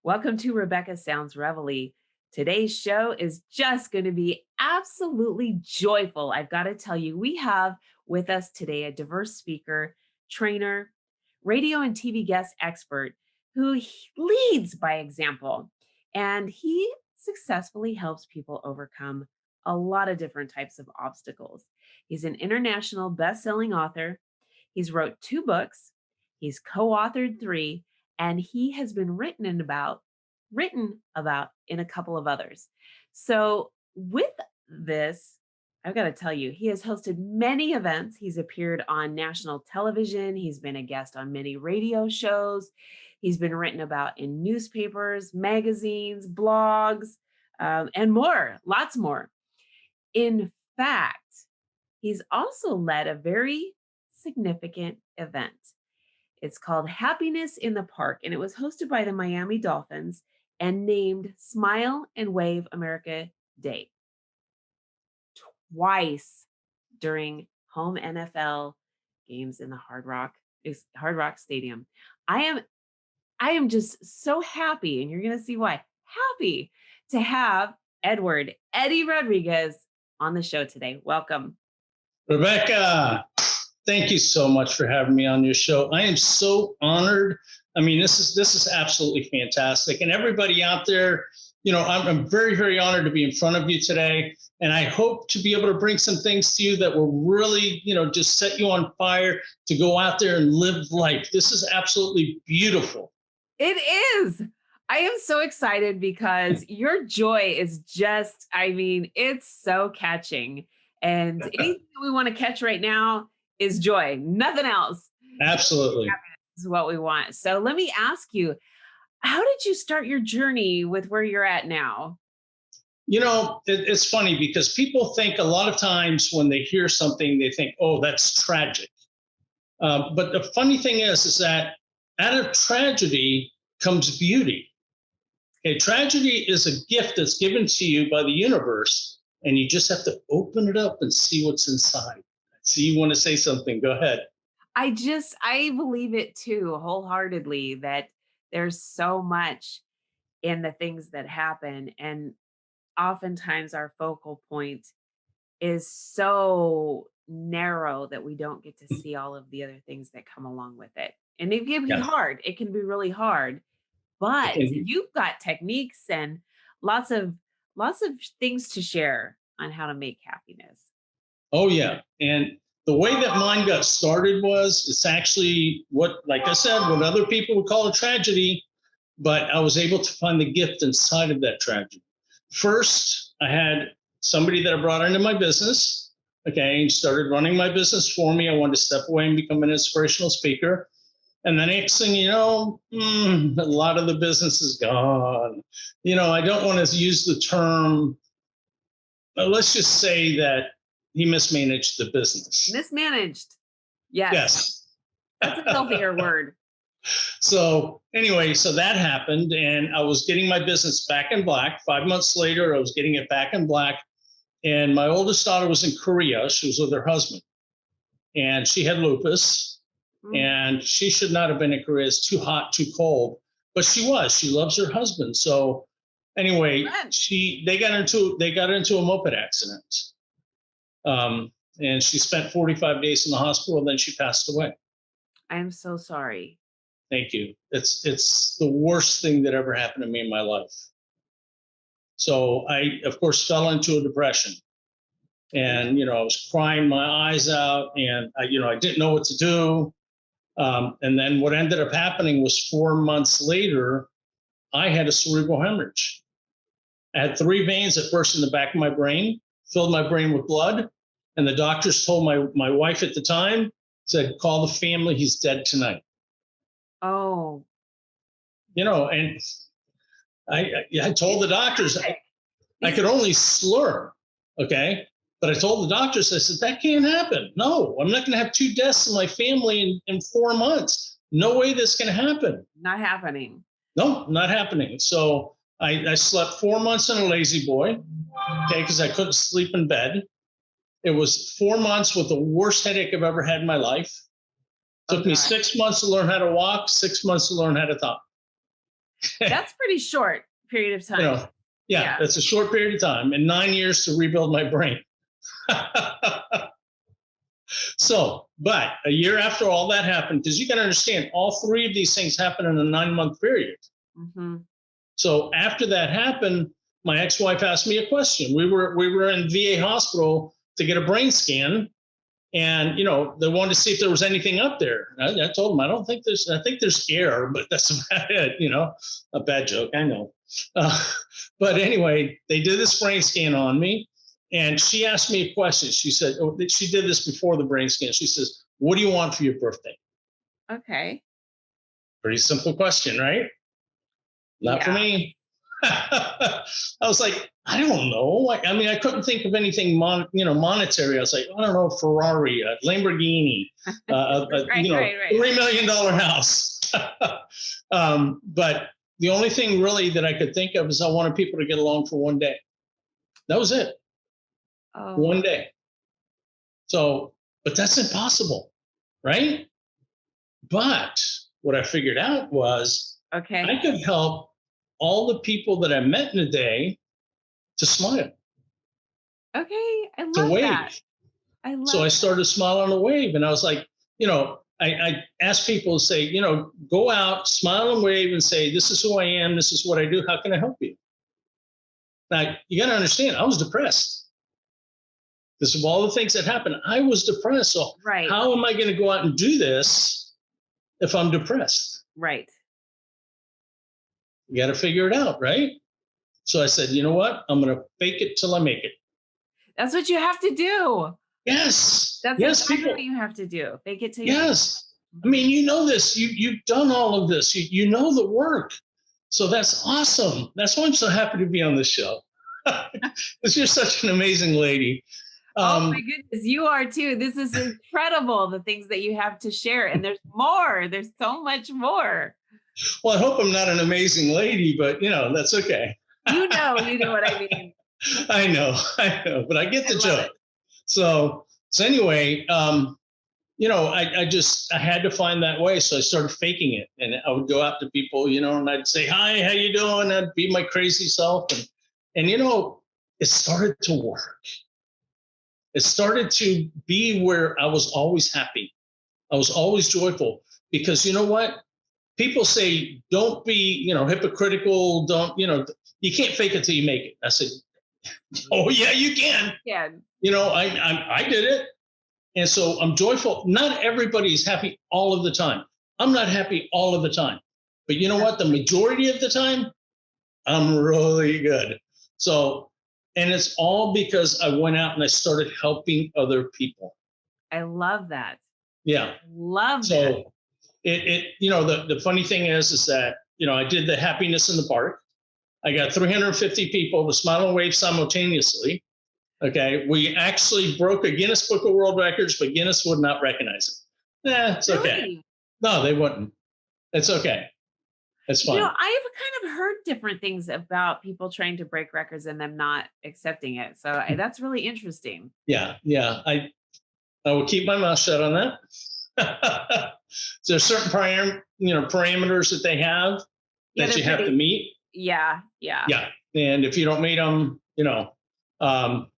Welcome to Rebecca Sounds Reveille. Today's show is just going to be absolutely joyful. I've got to tell you, we have with us today a diverse speaker, trainer, radio and TV guest expert who leads by example. And he successfully helps people overcome a lot of different types of obstacles. He's an international best-selling author. He's wrote 2 books. He's co-authored 3, and he has been written about in a couple of others. So with this, I've got to tell you, he has hosted many events. He's appeared on national television. He's been a guest on many radio shows. He's been written about in newspapers, magazines, blogs, and more, lots more. In fact, he's also led a very significant event. It's called Happiness in the Park, and it was hosted by the Miami Dolphins and named Smile and Wave America Day twice during home NFL games in the Hard Rock Stadium. I am just so happy, and you're going to see why. Happy to have Eddy Rodriguez on the show today. Welcome. Rebecca, thank you so much for having me on your show. I am so honored. I mean, this is absolutely fantastic. And everybody out there, I'm very, very honored to be in front of you today. And I hope to be able to bring some things to you that will really, just set you on fire to go out there and live life. This is absolutely beautiful. It is. I am so excited because your joy is just, it's so catching. And anything that we want to catch right now is joy, nothing else. Absolutely. Is what we want. So let me ask you, how did you start your journey with where you're at now? It's funny because people think a lot of times when they hear something, they think, oh, that's tragic. But the funny thing is that out of tragedy comes beauty. Okay, tragedy is a gift that's given to you by the universe, and you just have to open it up and see what's inside. So you want to say something, go ahead. I believe it too, wholeheartedly, that there's so much in the things that happen. And oftentimes our focal point is so narrow that we don't get to see all of the other things that come along with it. And it can be hard. It can be really hard. But you've got techniques and lots of things to share on how to make happiness. Oh, yeah. And the way that mine got started was it's actually like I said, what other people would call a tragedy, but I was able to find the gift inside of that tragedy. First, I had somebody that I brought into my business, and started running my business for me. I wanted to step away and become an inspirational speaker. And the next thing you know, a lot of the business is gone. I don't want to use the term, but let's just say that he mismanaged the business. Mismanaged. Yes. That's a healthier word. So anyway, so that happened, and I was getting my business back in black. 5 months later, I was getting it back in black. And my oldest daughter was in Korea. She was with her husband, and she had lupus. And she should not have been in Korea. It's too hot, too cold. But she was. She loves her husband. So anyway, they got into a moped accident. And she spent 45 days in the hospital, then she passed away. I'm so sorry. Thank you. It's the worst thing that ever happened to me in my life. So I, of course, fell into a depression. And, I was crying my eyes out, and I didn't know what to do. And then what ended up happening was 4 months later, I had a cerebral hemorrhage. I had 3 veins that burst in the back of my brain, filled my brain with blood. And the doctors told my wife at the time, said, call the family, he's dead tonight. Oh. And I told the doctors I could only slur, okay? But I told the doctors, I said, that can't happen. No, I'm not going to have 2 deaths in my family in 4 months. No way that's going to happen. Not happening. No, not happening. So I slept 4 months in a lazy boy, because I couldn't sleep in bed. It was 4 months with the worst headache I've ever had in my life. Took me 6 months to learn how to walk, 6 months to learn how to talk. That's pretty short period of You time. know, yeah, Yeah. that's a short period of time and 9 years to rebuild my brain. So, but a year after all that happened, because you got to understand, all three of these things happened in a 9 month period. Mhm. So after that happened, my ex-wife asked me a question. We were in VA hospital to get a brain scan, and they wanted to see if there was anything up there. I told them I don't think there's. I think there's air, but that's about it. A bad joke, I know. Uh, but anyway, they did this brain scan on me, and she asked me a question. She said, she did this before the brain scan. She says, "What do you want for your birthday?" Okay. Pretty simple question, right? Not for Yeah. me. I was like, I don't know. I mean, I couldn't think of anything monetary. I was like, I don't know, Ferrari, a Lamborghini, Right, right, right. $3 million house. But the only thing really that I could think of is I wanted people to get along for one day. That was it. Oh, One day. So, but that's impossible, right? But what I figured out was I okay. could help all the people that I met in a day to smile, Okay. I to love that. wave. I So love I that. started smiling on a wave, and I was like, I asked people to say, go out, smile and wave, and say, this is who I am, this is what I do. How can I help you? Now you got to understand, I was depressed. Because of all the things that happened, I was depressed. So Right. how am I going to go out and do this if I'm depressed? Right. You got to figure it out, right? So I said, you know what? I'm going to fake it till I make it. That's what you have to do. Yes, That's yes, exactly what people. you have to do. Fake it till you make Yes. it. I Mhm. mean, you know this. You've done all of this. You know the work. So that's awesome. That's why I'm so happy to be on this show. Because you're such an amazing lady. Oh my Um, goodness, you are too. This is incredible, the things that you have to share. And there's more. There's so much more. well, I hope I'm not an amazing lady, but that's okay. You know what I mean. I know, but I get I the love it. joke. So anyway, I had to find that way. So I started faking it, and I would go out to people, and I'd say, "Hi, how you doing?" I'd be my crazy self, and it started to work. It started to be where I was always happy. I was always joyful because you know what? People say, don't be, hypocritical. Don't, you can't fake it till you make it. I said, oh yeah, you can. Yeah. I did it. And so I'm joyful. Not everybody is happy all of the time. I'm not happy all of the time. But you know what? The majority of the time, I'm really good. So, and it's all because I went out and I started helping other people. I love that. Yeah. Love that. So the funny thing is that, I did the happiness in the park. I got 350 people to smile and wave simultaneously. Okay. We actually broke a Guinness Book of World Records, but Guinness would not recognize it. It's okay. Really? No, they wouldn't. It's okay. It's You know, fine. I've kind of heard different things about people trying to break records and them not accepting it. So that's really interesting. Yeah. Yeah. I will keep my mouth shut on that. There's certain parameters that they have Yeah, that they're you have to pretty. meet. Yeah, yeah. Yeah. And if you don't meet them, um,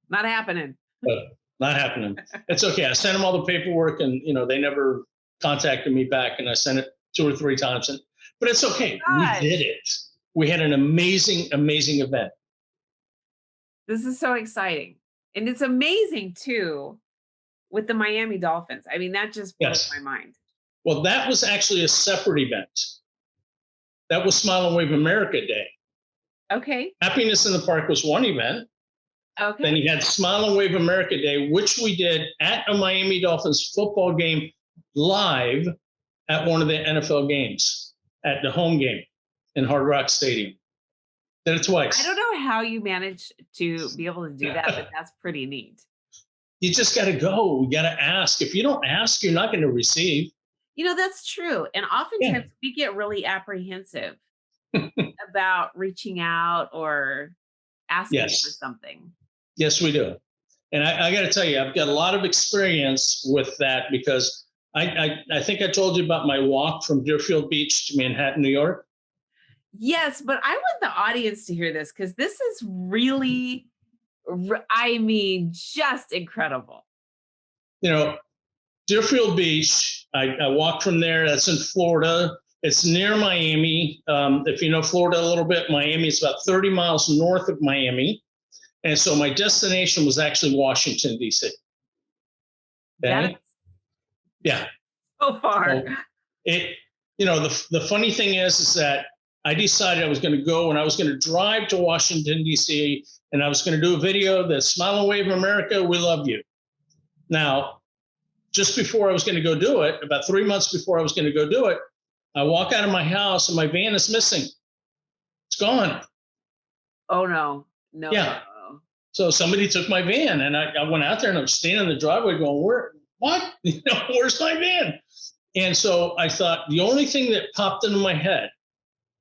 Not happening. but not happening. It's okay. I sent them all the paperwork, and they never contacted me back. And I sent it 2 or 3 times, but it's okay. We did Gosh, it. We had an amazing, amazing event. this is so exciting. And it's amazing too with the Miami Dolphins. I mean, that just blows my Yes. mind. Well, that was actually a separate event. That was Smile and Wave America Day. Okay. Happiness in the Park was one event. Then Okay. you had Smile and Wave America Day, which we did at a Miami Dolphins football game live at one of the NFL games, at the home game in Hard Rock Stadium. Did it I don't twice. know how you managed to be able to do that, but that's pretty neat. You just got to go. You got to ask. If you don't ask, you're not going to receive. You know, that's true. And Yeah. oftentimes we get really apprehensive about reaching out or asking for Yes. something. Yes, we do. And I got to tell you, I've got a lot of experience with that because I think I told you about my walk from Deerfield Beach to Manhattan, New York. Yes, but I want the audience to hear this because this is really, I mean, just incredible. You know, Deerfield Beach, I walked from there. That's in Florida. It's near Miami. If you know Florida a little bit, Miami is about 30 miles north of Miami. And so my destination was actually Washington, D.C. That is Okay. Yeah. so far. So it, the funny thing is that I decided I was going to go and I was going to drive to Washington, D.C., and I was going to do a video that Smile and Wave America, we love you. Now, just before I was going to go do it, about 3 months before I was going to go do it, I walk out of my house and my van is missing. It's gone. Oh no, no, Yeah. no. So somebody took my van, and I went out there and I was standing in the driveway going, what? Where's my van? And so I thought the only thing that popped into my head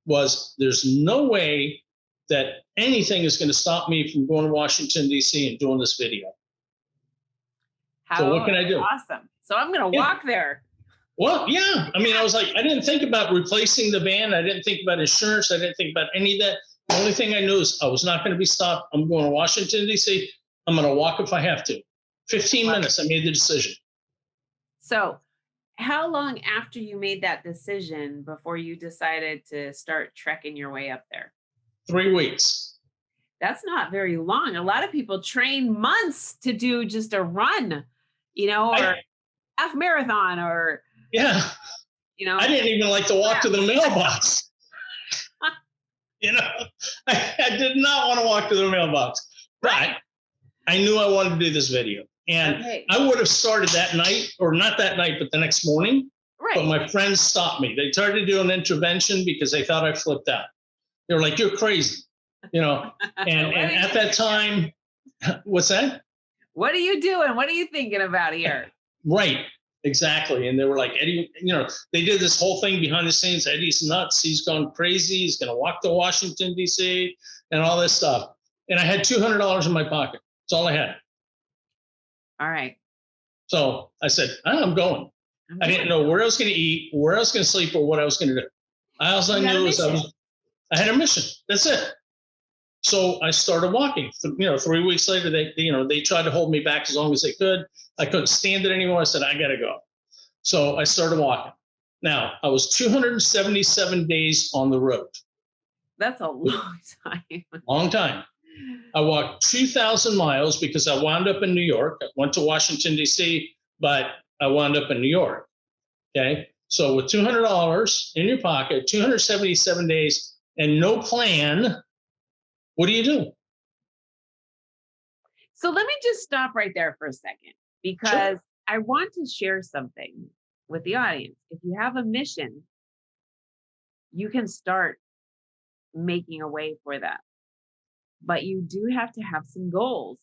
was there's no way that anything is going to stop me from going to Washington, D.C. and doing this video. So what can I do? Awesome. So I'm going to walk there. Well, yeah. I mean, I was like, I didn't think about replacing the van. I didn't think about insurance. I didn't think about any of that. The only thing I knew is I was not going to be stopped. I'm going to Washington, D.C. I'm going to walk if I have to. 15 minutes, I made the decision. So how long after you made that decision before you decided to start trekking your way up there? 3 weeks. That's not very long. A lot of people train months to do just a run, or half marathon or, Yeah. I didn't even like to walk to the mailbox. I did not want to walk to the mailbox, but I knew I wanted to do this video. And I would have started that night, or not that night, but the next morning. Right. But my friends stopped me. They tried to do an intervention because they thought I flipped out. They were like, "You're crazy," and at that time, what's that? What are you doing? What are you thinking about here? Right. Exactly. And they were like, Eddy, they did this whole thing behind the scenes. Eddy's nuts. He's gone crazy. He's going to walk to Washington, D.C. and all this stuff. And I had $200 in my pocket. That's all I had. All right. So I said, I'm going. I didn't know where I was going to eat, where I was going to sleep, or what I was going to do. All I knew was I had a mission. That's it. So I started walking. 3 weeks later, they tried to hold me back as long as they could. I couldn't stand it anymore. I said, I got to go. So I started walking. Now, I was 277 days on the road. That's a long time. Long time. I walked 2,000 miles because I wound up in New York. I went to Washington, D.C., but I wound up in New York. Okay. So with $200 in your pocket, 277 days, and no plan, what do you do? So let me just stop right there for a second, because I want to share something with the audience. If you have a mission, you can start making a way for that. But you do have to have some goals.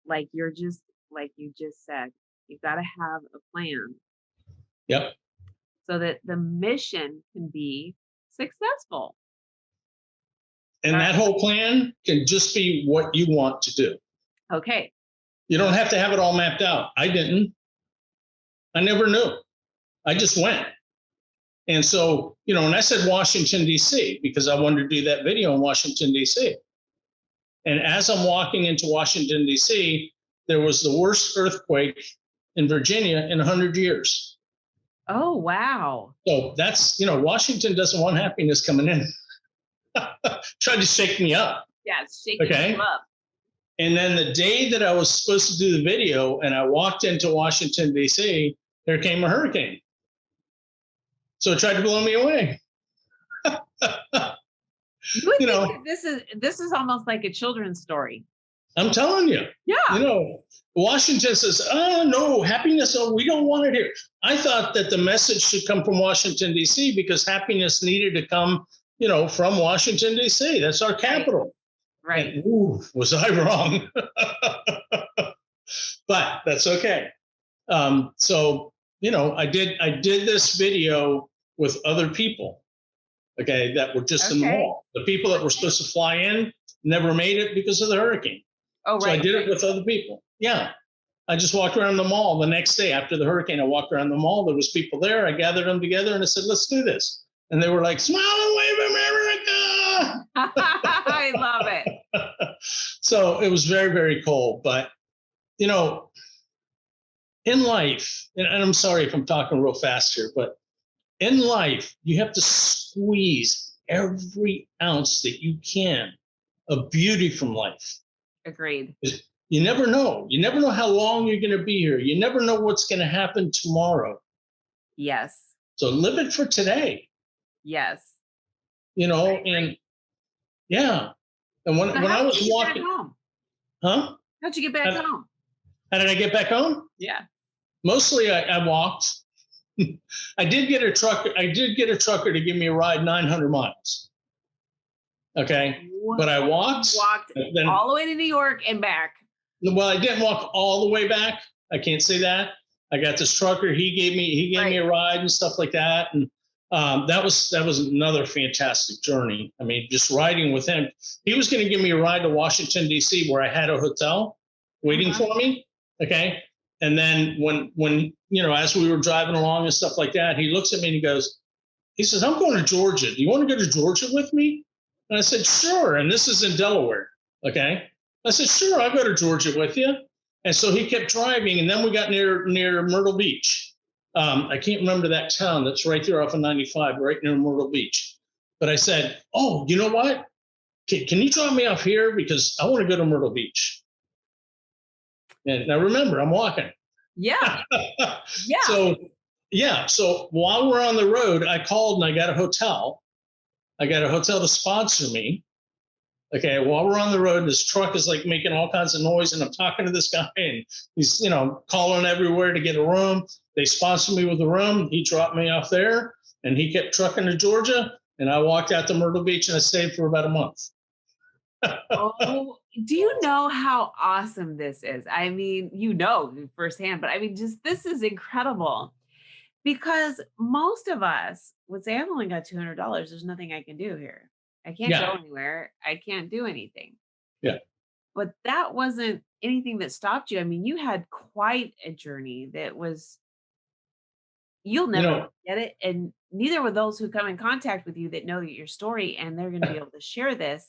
Like you just said, you've got to have a plan. Yep. So that the mission can be successful. And that whole plan can just be what you want to do. Okay. You don't have to have it all mapped out. I didn't. I never knew. I just went. And so, and I said Washington, D.C., because I wanted to do that video in Washington, D.C. And as I'm walking into Washington, D.C., there was the worst earthquake in Virginia in 100 years. Oh, wow. So that's, Washington doesn't want happiness coming in. Tried to shake me up. Yeah, it's shaking me up. And then the day that I was supposed to do the video and I walked into Washington, D.C., there came a hurricane. So it tried to blow me away. This is almost like a children's story. I'm telling you. Yeah. Washington says, "Oh, no, happiness, we don't want it here." I thought that the message should come from Washington, D.C., because happiness needed to come, from Washington, D.C. That's our capital. Right. And, ooh, was I wrong? But that's okay. So, I did this video with other people, okay, that were just in the mall. The people that were supposed to fly in never made it because of the hurricane. Oh, right. So I did it with other people. Yeah. I just walked around the mall the next day after the hurricane. I walked around the mall. There was people there. I gathered them together and I said, let's do this. And they were like, smile and wave America. I love it. So it was very, very cool. But, you know, in life, and I'm sorry if I'm talking real fast here, but in life, you have to squeeze every ounce that you can of beauty from life. Agreed. You never know. You never know how long you're going to be here. You never know what's going to happen tomorrow. Yes. So live it for today, Yes. you know, and yeah. And when I was walking, home? huh? How'd you get back home? How did I get back home? Yeah. Mostly I walked. I did get a trucker to give me a ride 900 miles. Okay. But I walked. Then, all the way to New York and back. Well, I didn't walk all the way back. I can't say that. I got this trucker. He gave me a ride and stuff like that. And that was another fantastic journey. I mean, just riding with him. He was going to give me a ride to Washington, D.C., where I had a hotel waiting for me. Okay. And then when you know, as we were driving along and stuff like that, he looks at me and he says, I'm going to Georgia. Do you want to go to Georgia with me? And I said, sure. And this is in Delaware. Okay. I said, sure, I'll go to Georgia with you. And so he kept driving. And then we got near Myrtle Beach. I can't remember that town that's right there off of 95, right near Myrtle Beach. But I said, oh, you know what? Can you drop me off here? Because I want to go to Myrtle Beach. And now remember, I'm walking. Yeah. Yeah. So while we're on the road, I called and I got a hotel. I got a hotel to sponsor me. Okay. While we're on the road, this truck is like making all kinds of noise, and I'm talking to this guy, and he's, you know, calling everywhere to get a room. They sponsored me with a room. He dropped me off there, and he kept trucking to Georgia. And I walked out to Myrtle Beach, and I stayed for about a month. Oh, do you know how awesome this is? I mean, you know firsthand, but I mean, just this is incredible, because most of us would say, I've only got $200. There's nothing I can do here. I can't go anywhere. I can't do anything. Yeah. But that wasn't anything that stopped you. I mean, you had quite a journey that was, you'll never get it. And neither will those who come in contact with you that know your story, and they're going to be able to share this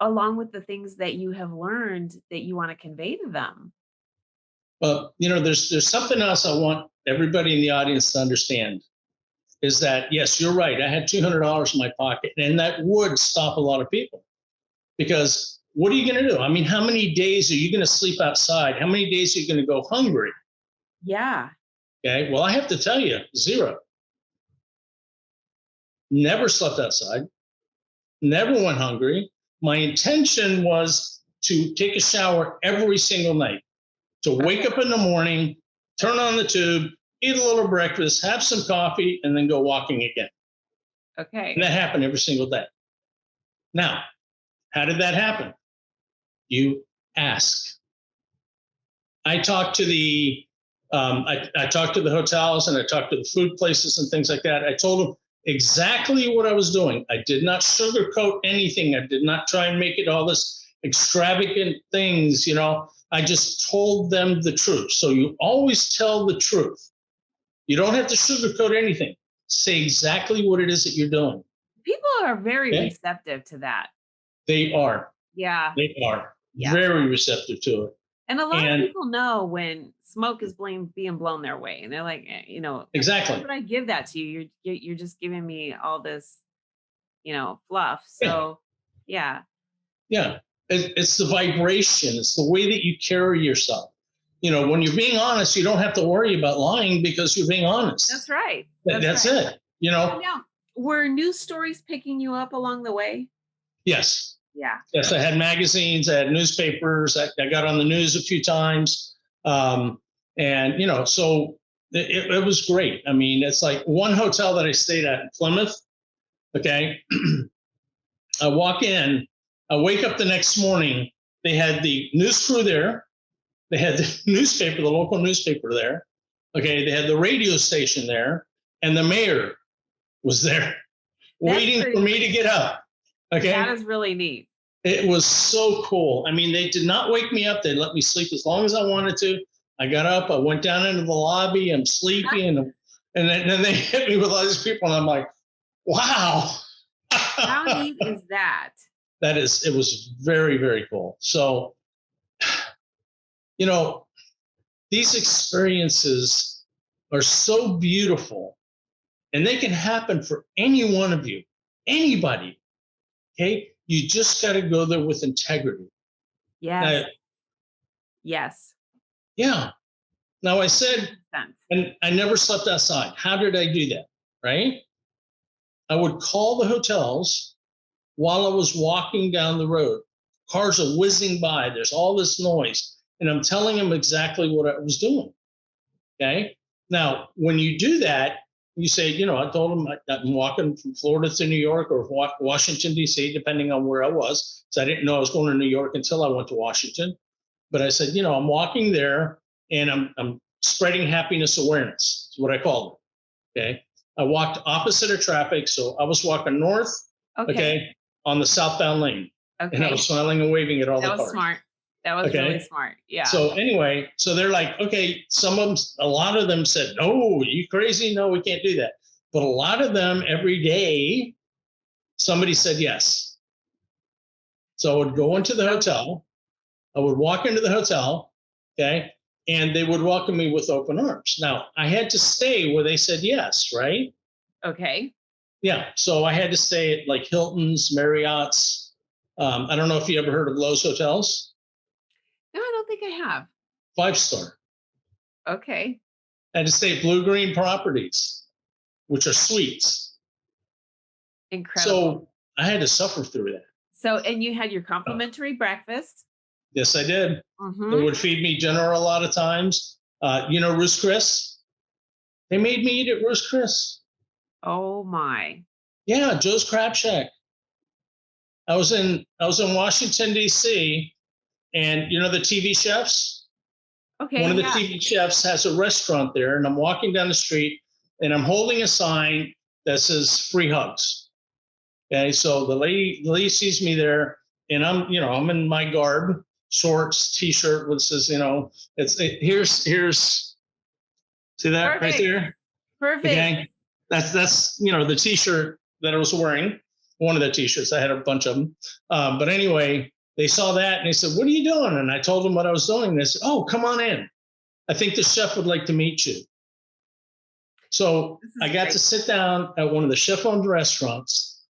along with the things that you have learned that you want to convey to them. Well, you know, there's something else I want everybody in the audience to understand, is that, yes, you're right. I had $200 in my pocket, and that would stop a lot of people, because what are you going to do? I mean, how many days are you going to sleep outside? How many days are you going to go hungry? Yeah. Okay. Well, I have to tell you, 0. Never slept outside. Never went hungry. My intention was to take a shower every single night, to wake up in the morning, turn on the tube, eat a little breakfast, have some coffee, and then go walking again. Okay. And that happened every single day. Now, how did that happen? You ask. I talked to the I talked to the hotels, and I talked to the food places and things like that. I told them exactly what I was doing. I did not sugarcoat anything. I did not try and make it all this extravagant things, you know. I just told them the truth. So you always tell the truth. You don't have to sugarcoat anything. Say exactly what it is that you're doing. People are very receptive to that. They are. Yeah. They are very receptive to it. And a lot of people know when smoke is being blown their way, and they're like, you know, exactly. Why would I give that to you? You're just giving me all this, you know, fluff. So, yeah. It's the vibration. It's the way that you carry yourself. You know, when you're being honest, you don't have to worry about lying, because you're being honest. That's right. That's it. You know. Now, were news stories picking you up along the way? Yes. Yeah. Yes, I had magazines, I had newspapers, I got on the news a few times. And, you know, so it was great. I mean, it's like one hotel that I stayed at in Plymouth. Okay. I walk in, I wake up the next morning, they had the news crew there. They had the newspaper, the local newspaper there. Okay. They had the radio station there, and the mayor was there waiting for me to get up. Okay. That is really neat. It was so cool. I mean, they did not wake me up. They let me sleep as long as I wanted to. I got up, I went down into the lobby, I'm sleepy, and then they hit me with all these people, and I'm like, Wow. How neat is that? It was very, very cool. So, you know, these experiences are so beautiful and they can happen for any one of you, anybody. Okay. You just got to go there with integrity. Yes. Now, Yes. yeah. Now I said, 100%. and I never slept outside. How did I do that? Right. I would call the hotels while I was walking down the road. Cars are whizzing by. There's all this noise. And I'm telling them exactly what I was doing. Okay. Now, when you do that, you say, I told them I'm walking from Florida to New York or Washington, D.C., depending on where I was. So I didn't know I was going to New York until I went to Washington. But I said, I'm walking there and I'm spreading happiness awareness. Is what I called it. Okay. I walked opposite of traffic. So I was walking north, okay, on the southbound lane. And I Okay. was smiling and waving at all the That was cars. smart. That was really smart. Yeah. So anyway, so they're like, okay, a lot of them said, no, you crazy? No, we can't do that. But a lot of them every day, somebody said yes. So I would go into the hotel. I would walk into the hotel, okay, and they would welcome me with open arms. Now, I had to stay where they said yes, right? Okay. Yeah. So I had to stay at like Hilton's, Marriott's. I don't know if you ever heard of Lowe's Hotels. No, I don't think I have. 5-star. Okay. I had to stay at Blue Green Properties, which are suites. Incredible. So I had to suffer through that. So, and you had your complimentary breakfast. Yes, I did. Mm-hmm. They would feed me dinner a lot of times. Ruth's Chris. They made me eat at Ruth's Chris. Oh my. Yeah, Joe's Crab Shack. I was in Washington, D.C., and the TV chefs? Okay. One of the TV chefs has a restaurant there, and I'm walking down the street, and I'm holding a sign that says free hugs. Okay, so the lady sees me there, and I'm in my garb, shorts, t-shirt, which says, here's see that right there? Perfect. Okay, that's the t-shirt that I was wearing. One of the t-shirts, I had a bunch of them. But anyway, they saw that and they said, "What are you doing?" And I told them what I was doing. And they said, "Oh, come on in. I think the chef would like to meet you." So I got to sit down at one of the chef-owned restaurants.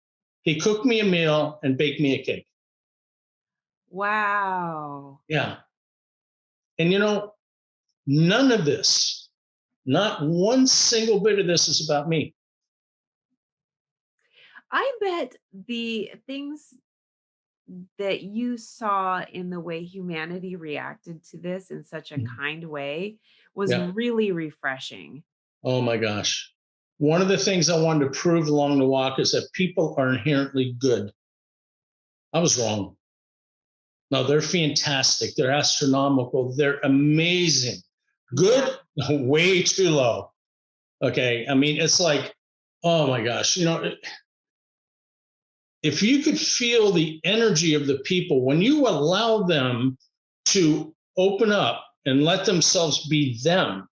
He cooked me a meal and baked me a cake. Wow. Yeah. And none of this, not one single bit of this is about me. I bet the things that you saw in the way humanity reacted to this in such a kind way was really refreshing. Oh my gosh. One of the things I wanted to prove along the walk is that people are inherently good. I was wrong. No, they're fantastic. They're astronomical. They're amazing. Good, way too low. Okay. I mean, it's like, oh my gosh, if you could feel the energy of the people, when you allow them to open up and let themselves be them,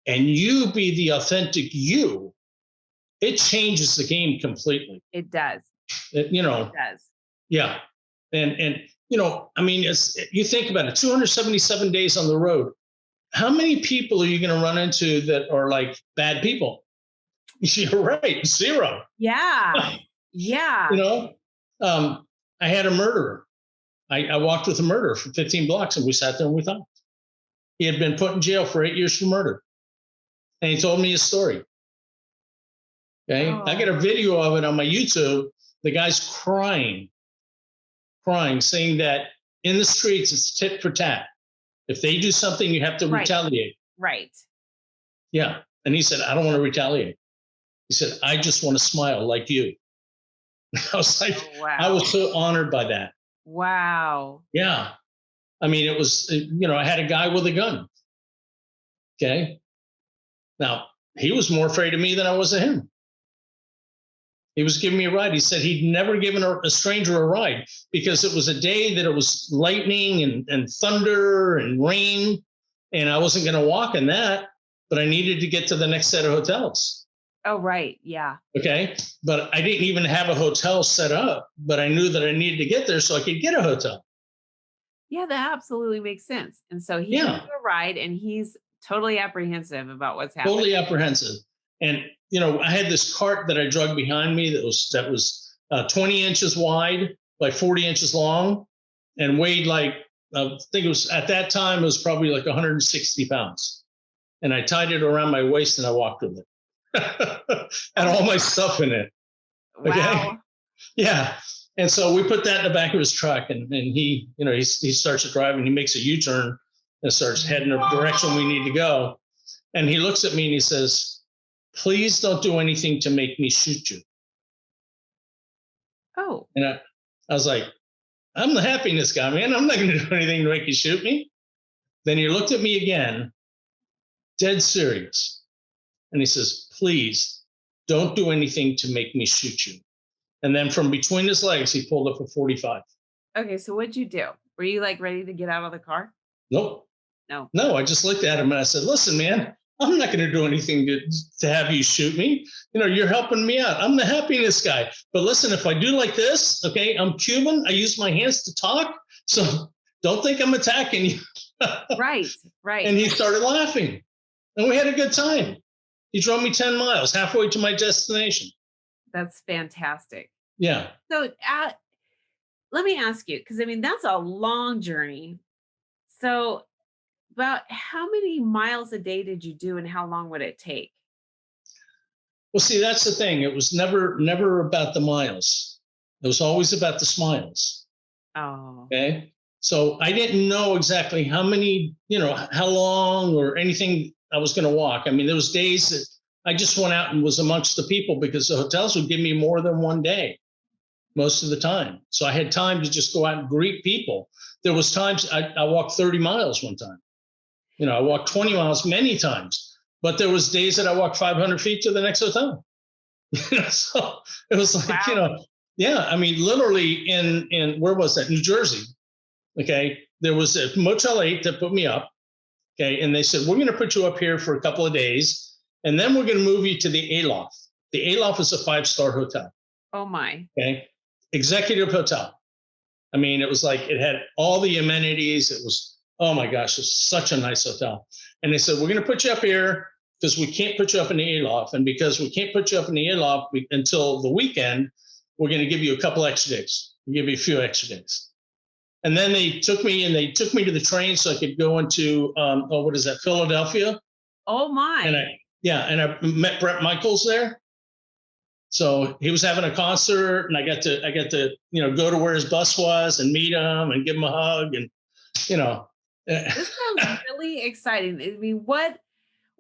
and you be the authentic you, it changes the game completely. It does. It does. Yeah. And I mean, you think about it, 277 days on the road. How many people are you going to run into that are like bad people? You're right. 0. Yeah. Yeah. I had a murderer. I walked with a murderer for 15 blocks and we sat there and we talked. He had been put in jail for 8 years for murder. And he told me his story. Okay. I got a video of it on my YouTube. The guy's crying, saying that in the streets, it's tit for tat. If they do something, you have to retaliate. Right. Yeah. And he said, "I don't want to retaliate." He said, "I just want to smile like you." I was like, wow. I was so honored by that. Wow. Yeah. I mean, it was, I had a guy with a gun. Okay. Now, he was more afraid of me than I was of him. He was giving me a ride. He said he'd never given a stranger a ride because it was a day that it was lightning and thunder and rain. And I wasn't going to walk in that, but I needed to get to the next set of hotels. Oh, right. Yeah. Okay. But I didn't even have a hotel set up, but I knew that I needed to get there so I could get a hotel. Yeah, that absolutely makes sense. And so he gives Yeah. you a ride and he's totally apprehensive about what's happening. Totally apprehensive. And, I had this cart that I drug behind me that was 20 inches wide by 40 inches long and weighed like, I think it was at that time, it was probably like 160 pounds. And I tied it around my waist and I walked with it. And all my stuff in it. Okay. Wow. Yeah. And so we put that in the back of his truck and he starts to drive and he makes a U-turn and starts heading the direction we need to go. And he looks at me and he says, please don't do anything to make me shoot you. Oh, And I was like, I'm the happiness guy, man. I'm not going to do anything to make you shoot me. Then he looked at me again, dead serious. And he says, please don't do anything to make me shoot you. And then from between his legs, he pulled up a 45. okay. So what'd you do? Were you like ready to get out of the car? Nope. No. No, I just looked at him and I said, listen, man, I'm not going to do anything to have you shoot me. You're helping me out. I'm the happiness guy. But listen, if I do like this, okay, I'm Cuban. I use my hands to talk. So don't think I'm attacking you. Right. Right. And he started laughing. And we had a good time. He drove me 10 miles, halfway to my destination. That's fantastic. Yeah. So let me ask you, because I mean, that's a long journey. So about how many miles a day did you do and how long would it take? Well, see, that's the thing. It was never about the miles. It was always about the smiles. Oh, Okay. So I didn't know exactly how many, how long or anything I was going to walk. I mean, there was days that I just went out and was amongst the people because the hotels would give me more than one day most of the time. So I had time to just go out and greet people. There was times I walked 30 miles one time. I walked 20 miles many times, but there was days that I walked 500 feet to the next hotel. So it was like, wow. yeah, I mean, literally in where was that? New Jersey. Okay. There was a Motel 8 that put me up. Okay. And they said, we're going to put you up here for a couple of days. And then we're going to move you to the Aloft. The Aloft is a 5-star hotel. Oh my. Okay. Executive hotel. I mean, it was like it had all the amenities. It was, oh my gosh, it was such a nice hotel. And they said, we're going to put you up here because we can't put you up in the Aloft. And because we can't put you up in the Aloft until the weekend, we're going to give you a couple extra days. We'll give you a few extra days. And then they took me to the train so I could go into, what is that, Philadelphia? Oh And my. I met Brett Michaels there. So he was having a concert, and I got to go to where his bus was and meet him and give him a hug, and you know, This sounds really exciting. I mean, what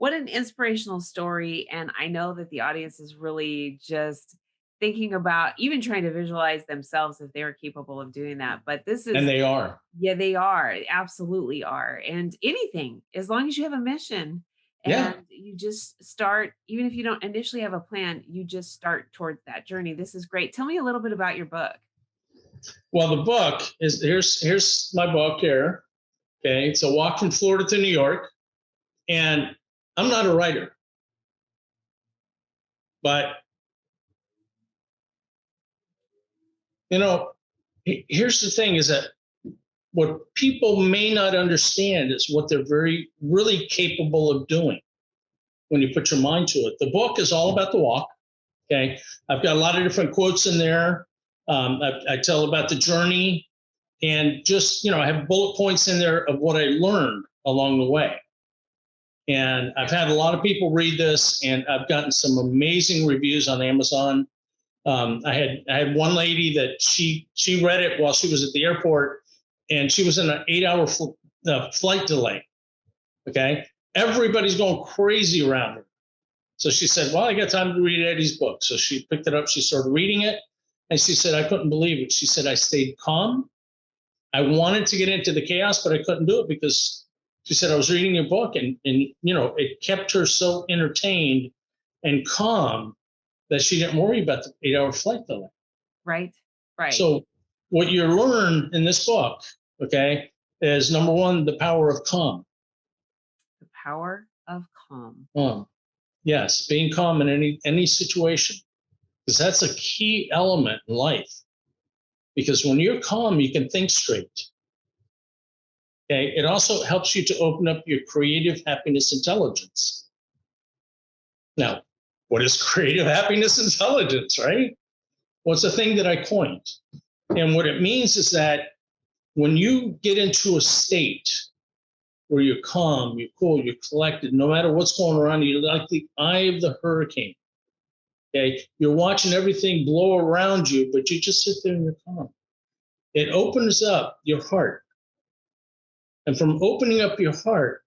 an inspirational story. And I know that the audience is really just thinking about even trying to visualize themselves if they're capable of doing that. But this and is, they are, yeah, they are, absolutely are. And anything, as long as you have a mission yeah. and you just start, even if you don't initially have a plan, you just start towards that journey. This is great. Tell me a little bit about your book. Well, the book is here's my book here. Okay, it's a walk from Florida to New York, and I'm not a writer, but you know, here's the thing: is that what people may not understand is what they're very really capable of doing when you put your mind to it. The book is all about the walk. Okay, I've got a lot of different quotes in there. I tell about the journey, and just I have bullet points in there of what I learned along the way. And I've had a lot of people read this, and I've gotten some amazing reviews on Amazon. I had one lady that she read it while she was at the airport, and she was in an 8-hour flight delay. Okay, everybody's going crazy around her. So she said, "Well, I got time to read Eddy's book." So she picked it up. She started reading it, and she said, "I couldn't believe it." She said, "I stayed calm. I wanted to get into the chaos, but I couldn't do it because," she said, "I was reading your book, and it kept her so entertained and calm that she didn't worry about the 8-hour flight delay." Right. Right. So what you learn in this book, okay, is number one, the power of calm. The power of calm. Um, Yes, being calm in any situation, because that's a key element in life. Because when you're calm, you can think straight. Okay. It also helps you to open up your creative happiness intelligence. Now, what is creative happiness intelligence, right? Well, it's a thing that I coined. And what it means is that when you get into a state where you're calm, you're cool, you're collected, no matter what's going around, you're like the eye of the hurricane. Okay. You're watching everything blow around you, but you just sit there and you're calm. It opens up your heart. And from opening up your heart,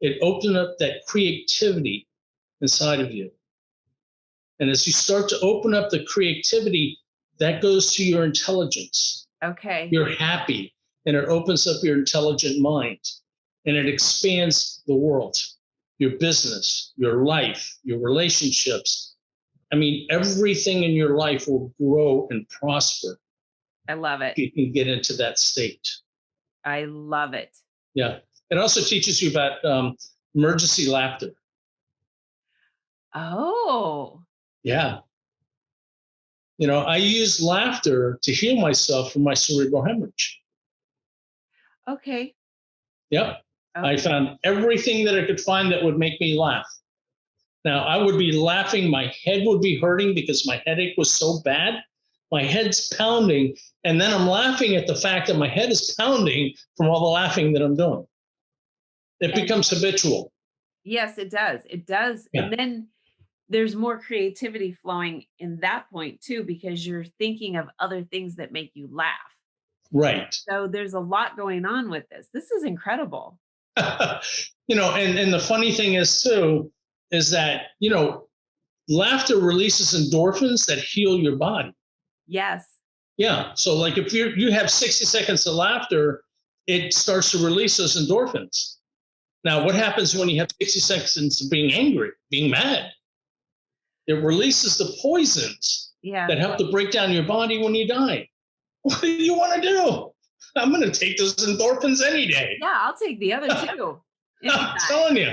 it opens up that creativity inside of you. And as you start to open up the creativity, that goes to your intelligence. Okay. You're happy, and it opens up your intelligent mind, and it expands the world, your business, your life, your relationships. I mean, everything in your life will grow and prosper. I love it. You can get into that state. I love it. Yeah. It also teaches you about emergency laughter. Oh. Yeah. You know, I use laughter to heal myself from my cerebral hemorrhage. Okay. Yep. I Okay. found everything that I could find that would make me laugh. Now, I would be laughing, my head would be hurting because my headache was so bad. My head's pounding, and then I'm laughing at the fact that my head is pounding from all the laughing that I'm doing. It And becomes habitual. yes, it does. It does. Yeah. And then there's more creativity flowing in that point too, because you're thinking of other things that make you laugh. Right. So there's a lot going on with this. This is incredible. And the funny thing is too, is that, laughter releases endorphins that heal your body. Yes. Yeah. So like if you have 60 seconds of laughter, it starts to release those endorphins. Now, what happens when you have 60 seconds of being angry, being mad? It releases the poisons Yeah. that help to break down your body when you die. What do you want to do? I'm going to take those endorphins any day. Yeah, I'll take the other two. I'm telling you,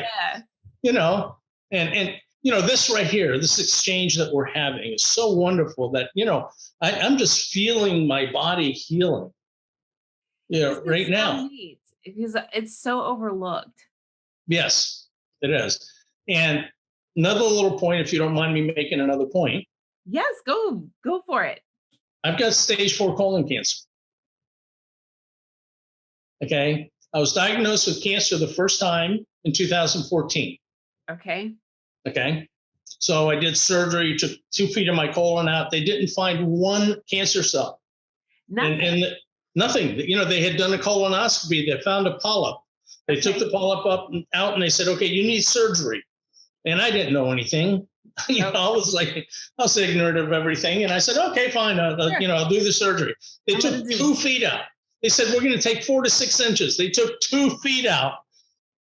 Yeah. and this right here, this exchange that we're having is so wonderful that, I'm just feeling my body healing, This is right so now. neat because it's so overlooked. Yes, it is. And another little point, if you don't mind me making another point, Yes, go for it. I've got stage 4 colon cancer. Okay. I was diagnosed with cancer the first time in 2014. Okay. Okay. So I did surgery, took 2 feet of my colon out. They didn't find one cancer cell. Nothing. And nothing. They had done a colonoscopy. They found a polyp. They took the polyp up and out, and they said, "Okay, you need surgery." And I didn't know anything. I was ignorant of everything. And I said, "Okay, fine. I'll do the surgery." They took 2 feet out. They said, "We're going to take 4 to 6 inches." They took 2 feet out.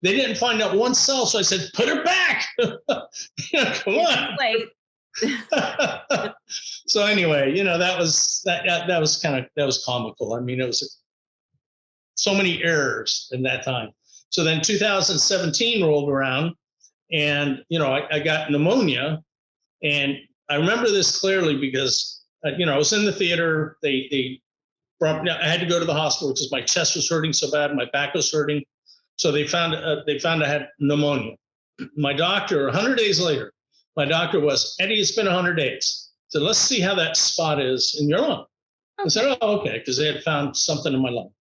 They didn't find out one cell. So I said, "Put her back." Come on. Late. So anyway, that was comical. I mean, it was so many errors in that time. So then 2017 rolled around, and I got pneumonia, and I remember this clearly because I was in the theater. I had to go to the hospital because my chest was hurting so bad, my back was hurting. So they found I had pneumonia. My doctor, 100 days later, my doctor was, "Eddy, it's been 100 days. So let's see how that spot is in your lung." I said, "Oh, okay," because they had found something in my lung.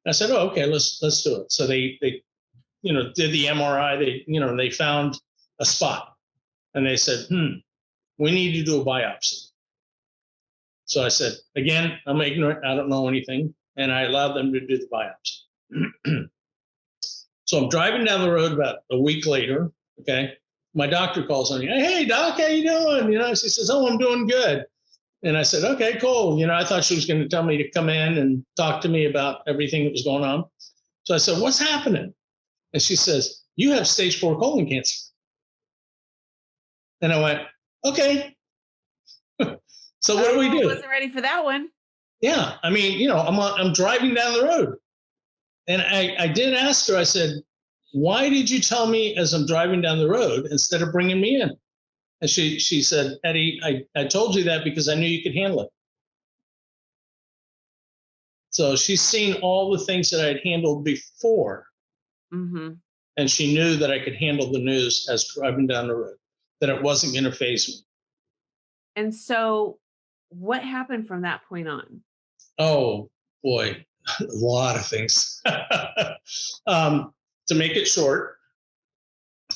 I said, "Oh, okay, let's do it." So they did the MRI. They found a spot, and they said, "We need to do a biopsy." So I said, again, I'm ignorant. I don't know anything, and I allowed them to do the biopsy. So I'm driving down the road about a week later. Okay, my doctor calls on me. "Hey, doc, how you doing?" She says, "Oh, I'm doing good." And I said, "Okay, cool." I thought she was going to tell me to come in and talk to me about everything that was going on. So I said, "What's happening?" And she says, "You have stage 4 colon cancer." And I went, "Okay." So what do we do? Wasn't ready for that one. Yeah, I mean, I'm driving down the road, and I did ask her. I said, "Why did you tell me as I'm driving down the road instead of bringing me in?" And she said, Eddie, I told you that because I knew you could handle it. So she's seen all the things that I'd handled before, Mhm. and she knew that I could handle the news as driving down the road, that it wasn't going to phase me. And so what happened from that point on? Oh boy, a lot of things. um, to make it short,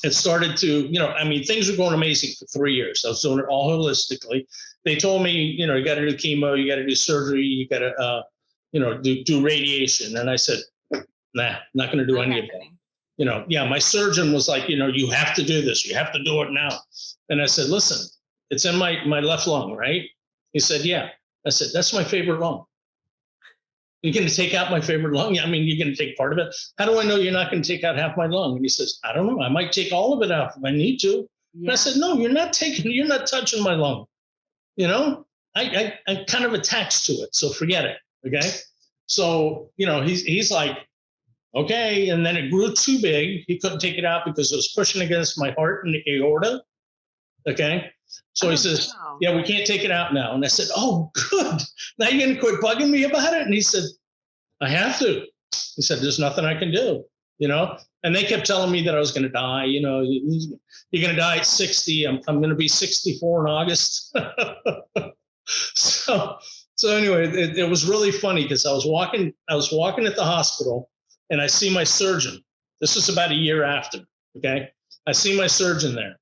it started to, I mean, things were going amazing for 3 years. I was doing it all holistically. They told me, you got to do chemo, you got to do surgery, you got to, do radiation. And I said, nah, not going to do Not any of that. happening. Yeah, my surgeon was like, you have to do this. You have to do it now. And I said, listen, it's in my left lung, right? He said, yeah. I said, that's my favorite lung. You're going to take out my favorite lung? Yeah, I mean, you're going to take part of it. How do I know you're not going to take out half my lung? And he says, I don't know. I might take all of it out if I need to. And I Yeah. said, no, you're not touching my lung. I'm kind of attached to it. So forget it. Okay. So, he's like, okay. And then it grew too big. He couldn't take it out because it was pushing against my heart and the aorta. Okay. So he says, wow. yeah, we can't take it out now. And I said, oh, good. Now you're going to quit bugging me about it? And he said, I have to. He said, there's nothing I can do, And they kept telling me that I was going to die. You're going to die at 60. I'm going to be 64 in August. so, so anyway, it was really funny because I was walking at the hospital and I see my surgeon. This was about a year after. Okay. I see my surgeon there.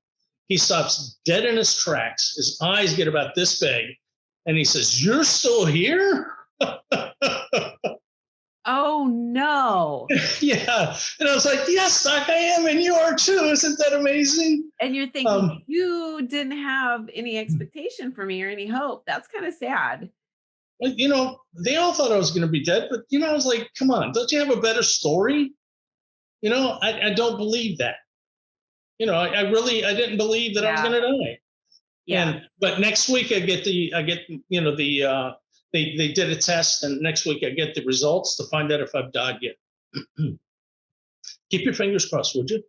He stops dead in his tracks. His eyes get about this big. And he says, you're still here? Oh, no. Yeah. And I was like, yes, Doc, I am. And you are too. Isn't that amazing? And you're thinking, you didn't have any expectation for me or any hope. That's kind of sad. They all thought I was going to be dead, but, I was like, come on, don't you have a better story? I don't believe that. I didn't believe that I was Yeah. going to die. Yeah. But next week they did a test, and next week I get the results to find out if I've died yet. Keep your fingers crossed, would you?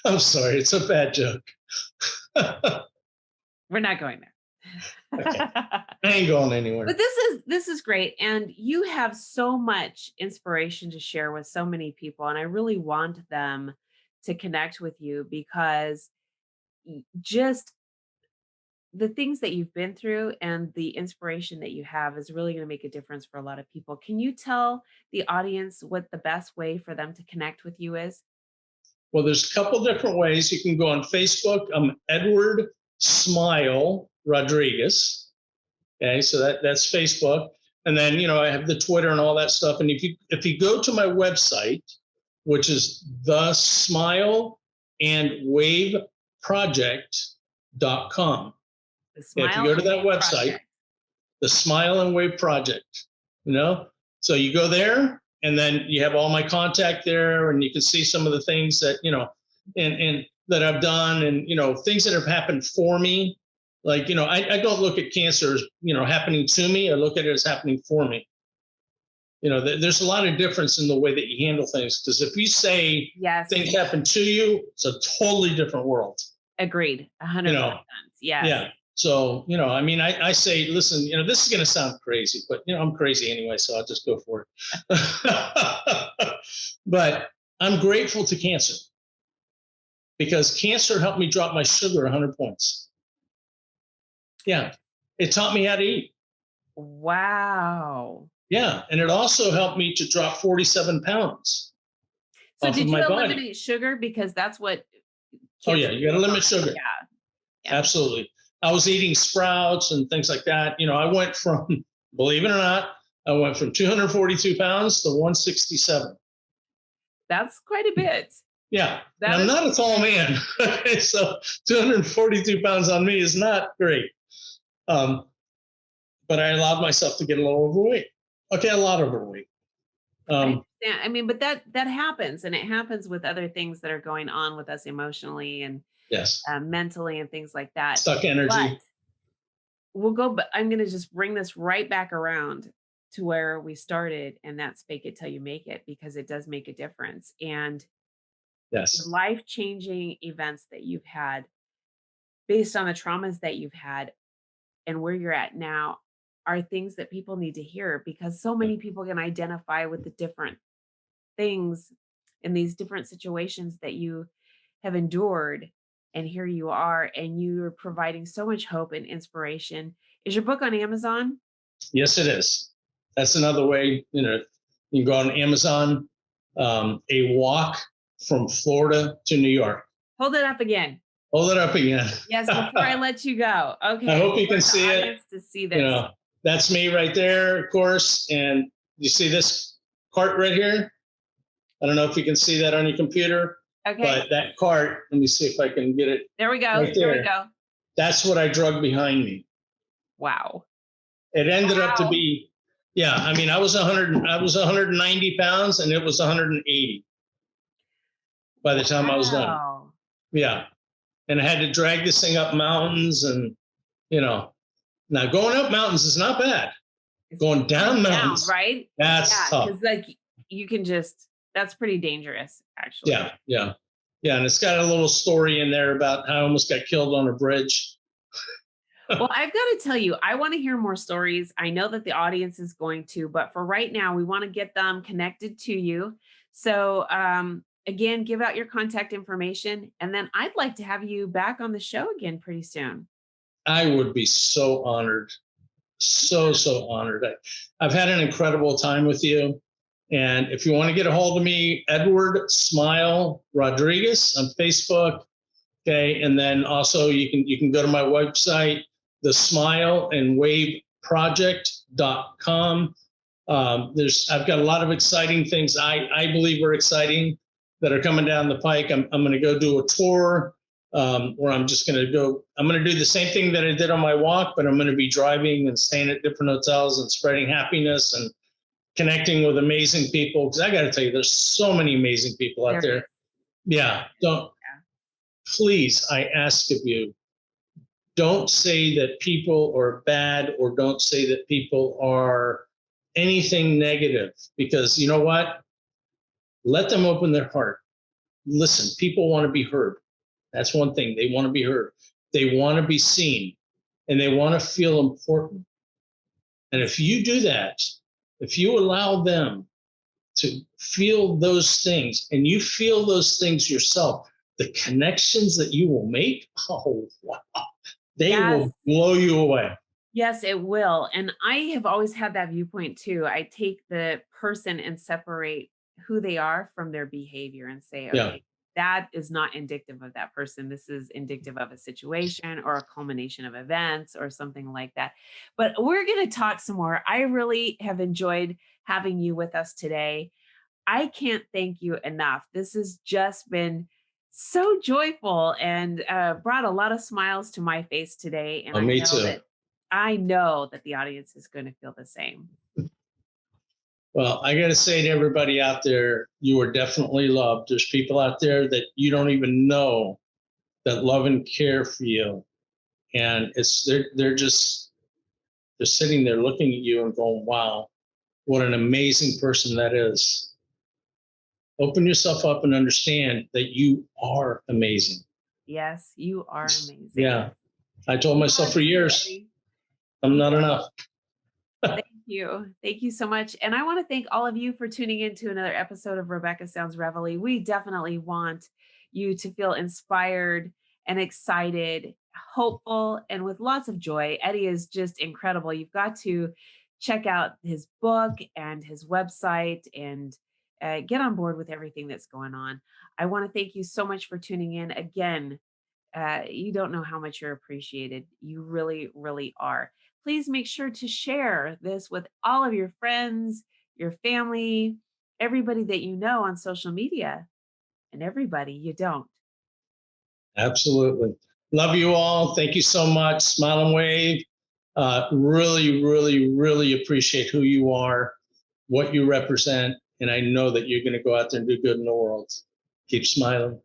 I'm sorry, it's a bad joke. We're not going there. Okay. I ain't going anywhere. But this is great, and you have so much inspiration to share with so many people, and I really want them to connect with you because just the things that you've been through and the inspiration that you have is really going to make a difference for a lot of people. Can you tell the audience what the best way for them to connect with you is? Well, there's a couple different ways. You can go on Facebook. I'm Edward Smile Rodriguez. Okay, so that's Facebook. And then, I have the Twitter and all that stuff. And if you go to my website, which is the smile and wave project.com. The If you Smile go to and that Wave website, Project. the Smile and Wave Project, so you go there and then you have all my contact there and you can see some of the things that, and that I've done and, things that have happened for me. Like, I don't look at cancer as, happening to me. I look at it as happening for me. There's a lot of difference in the way that you handle things. Because if you say Yes. things happen to you, it's a totally different world. Agreed. 100%. Yes. Yeah. So, I mean, I say, listen, this is going to sound crazy, but, I'm crazy anyway, so I'll just go for it. But I'm grateful to cancer because cancer helped me drop my sugar 100 points. Yeah. It taught me how to eat. Wow. Yeah. And it also helped me to drop 47 pounds So off did of you my eliminate body. sugar? Because that's what Oh, yeah. You got to limit sugar. Yeah. Yeah. Absolutely. I was eating sprouts and things like that. I went from, believe it or not, I went from 242 pounds to 167. That's quite a bit. Yeah. And I'm not a tall man. So 242 pounds on me is not great. But I allowed myself to get a little overweight. Okay, a lot overweight. I mean, but that happens, and it happens with other things that are going on with us emotionally and Yes. mentally and things like that. Stuck energy. But I'm going to just bring this right back around to where we started, and that's fake it till you make it, because it does make a difference. And Yes. life-changing events that you've had based on the traumas that you've had and where you're at now are things that people need to hear because so Yeah. many people can identify with the different things in these different situations that you have endured. And here you are, and you're providing so much hope and inspiration. Is your book on Amazon? Yes, it is. That's another way. You can go on Amazon. A walk from Florida to New York. Hold it up again. Hold it up again. Yes, before I let you go. I Okay, hope I you can want the see it. audience to see You this. know, that's me right there, of course. And you see this cart right here? I don't know if you can see that on your computer, Okay, but that cart, let me see if I can get it there we go. right There we there. go. That's what I drug behind me. Wow. It ended up to Wow. be, yeah, I mean, I was 190 pounds and it was 180 by the time I was done. Wow. Yeah. And I had to drag this thing up mountains and, now going up mountains is not bad. It's Going down mountains, right? that's Yeah, tough. because like you can just that's pretty dangerous, actually. Yeah, yeah, yeah. And it's got a little story in there about how I almost got killed on a bridge. Well, I've got to tell you, I want to hear more stories. I know that the audience is going to, but for right now, we want to get them connected to you. So, again, give out your contact information, and then I'd like to have you back on the show again pretty soon. I would be so honored, so honored. I've had an incredible time with you. And if you want to get a hold of me, Edward Smile Rodriguez on Facebook. Okay. And then also you can go to my website, the smile and wave project.com. I've got a lot of exciting things I believe are exciting that are coming down the pike. I'm going to go do a tour where I'm going to do the same thing that I did on my walk, but I'm going to be driving and staying at different hotels and spreading happiness and connecting with amazing people. Because I got to tell you, there's so many amazing people out there. Yeah. Please, I ask of you, don't say that people are bad or don't say that people are anything negative, because you know what? Let them open their heart. Listen, people want to be heard. That's one thing. They want to be heard. They want to be seen and they want to feel important. And if you do that, if you allow them to feel those things and you feel those things yourself, the connections that you will make, oh, wow, they will blow you away. Yes, it will. And I have always had that viewpoint too. I take the person and separate who they are from their behavior and say, Yeah. okay, that is not indicative of that person. This is indicative of a situation or a culmination of events or something like that. But we're going to talk some more. I really have enjoyed having you with us today. I can't thank you enough. This has just been so joyful and brought a lot of smiles to my face today. And Me too. I know that the audience is going to feel the same. Well, I got to say to everybody out there, you are definitely loved. There's people out there that you don't even know that love and care for you. And they're sitting there looking at you and going, wow, what an amazing person that is. Open yourself up and understand that you are amazing. Yes, you are amazing. Yeah. I told myself for years, I'm not enough. Thank you. Thank you so much. And I want to thank all of you for tuning in to another episode of Rebecca Sounds Reveille. We definitely want you to feel inspired and excited, hopeful, and with lots of joy. Eddy is just incredible. You've got to check out his book and his website and get on board with everything that's going on. I want to thank you so much for tuning in. Again, you don't know how much you're appreciated. You really, really are. Please make sure to share this with all of your friends, your family, everybody that you know on social media, and everybody you don't. Absolutely. Love you all. Thank you so much. Smile and wave. Really, really, really appreciate who you are, what you represent. And I know that you're going to go out there and do good in the world. Keep smiling.